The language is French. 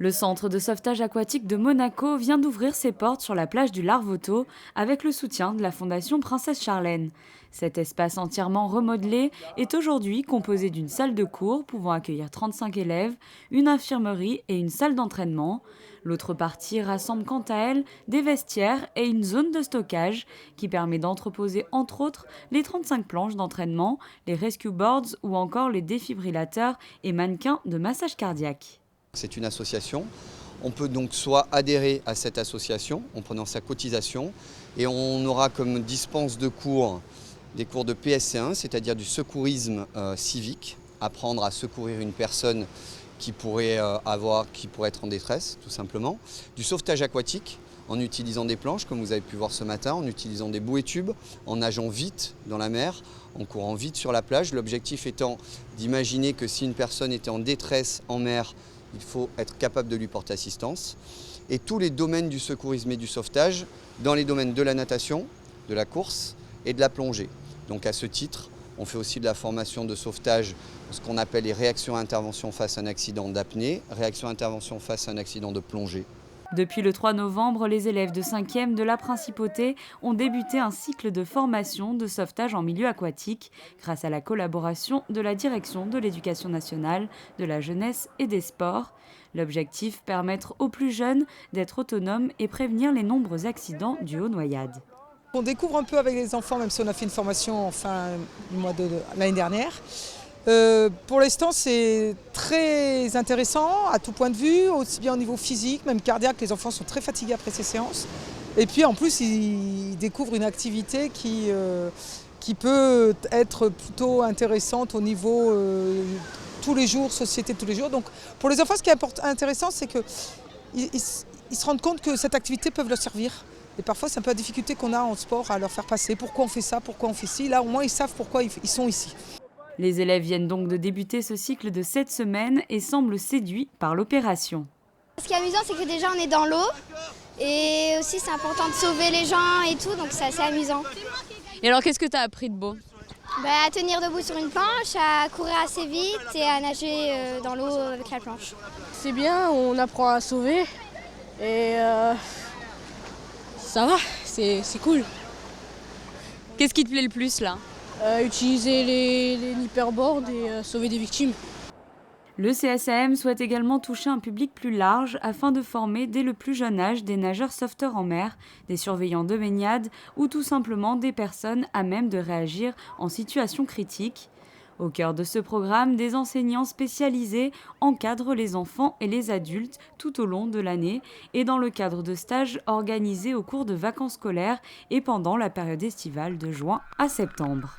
Le centre de sauvetage aquatique de Monaco vient d'ouvrir ses portes sur la plage du Larvoto avec le soutien de la Fondation Princesse Charlène. Cet espace entièrement remodelé est aujourd'hui composé d'une salle de cours pouvant accueillir 35 élèves, une infirmerie et une salle d'entraînement. L'autre partie rassemble quant à elle des vestiaires et une zone de stockage qui permet d'entreposer entre autres les 35 planches d'entraînement, les rescue boards ou encore les défibrillateurs et mannequins de massage cardiaque. C'est une association. On peut donc soit adhérer à cette association en prenant sa cotisation et on aura comme dispense de cours des cours de PSC1, c'est-à-dire du secourisme civique, apprendre à secourir une personne qui pourrait être en détresse tout simplement, du sauvetage aquatique en utilisant des planches comme vous avez pu voir ce matin, en utilisant des bouées tubes, en nageant vite dans la mer, en courant vite sur la plage. L'objectif étant d'imaginer que si une personne était en détresse en mer, il faut être capable de lui porter assistance. Et tous les domaines du secourisme et du sauvetage, dans les domaines de la natation, de la course et de la plongée. Donc à ce titre, on fait aussi de la formation de sauvetage, ce qu'on appelle les réactions à intervention face à un accident d'apnée, réactions à intervention face à un accident de plongée. Depuis le 3 novembre, les élèves de 5e de la Principauté ont débuté un cycle de formation de sauvetage en milieu aquatique grâce à la collaboration de la Direction de l'Éducation nationale, de la jeunesse et des sports. L'objectif, permettre aux plus jeunes d'être autonomes et prévenir les nombreux accidents dus aux noyades. On découvre un peu avec les enfants, même si on a fait une formation en fin du mois de l'année dernière. Pour l'instant, c'est très intéressant à tout point de vue, aussi bien au niveau physique, même cardiaque. Les enfants sont très fatigués après ces séances. Et puis en plus, ils découvrent une activité qui peut être plutôt intéressante au niveau tous les jours, société tous les jours. Donc pour les enfants, ce qui est intéressant, c'est qu'ils se rendent compte que cette activité peut leur servir. Et parfois, c'est un peu la difficulté qu'on a en sport à leur faire passer. Pourquoi on fait ça, pourquoi on fait ci. Là, au moins, ils savent pourquoi ils sont ici. Les élèves viennent donc de débuter ce cycle de 7 semaines et semblent séduits par l'opération. Ce qui est amusant, c'est que déjà on est dans l'eau et aussi c'est important de sauver les gens et tout, donc c'est assez amusant. Et alors qu'est-ce que tu as appris de beau ? À tenir debout sur une planche, à courir assez vite et à nager dans l'eau avec la planche. C'est bien, on apprend à sauver et ça va, c'est cool. Qu'est-ce qui te plaît le plus là ? Utiliser les nipperboards et sauver des victimes. Le CSAM souhaite également toucher un public plus large afin de former dès le plus jeune âge des nageurs sauveteurs en mer, des surveillants de baignade ou tout simplement des personnes à même de réagir en situation critique. Au cœur de ce programme, des enseignants spécialisés encadrent les enfants et les adultes tout au long de l'année et dans le cadre de stages organisés au cours de vacances scolaires et pendant la période estivale de juin à septembre.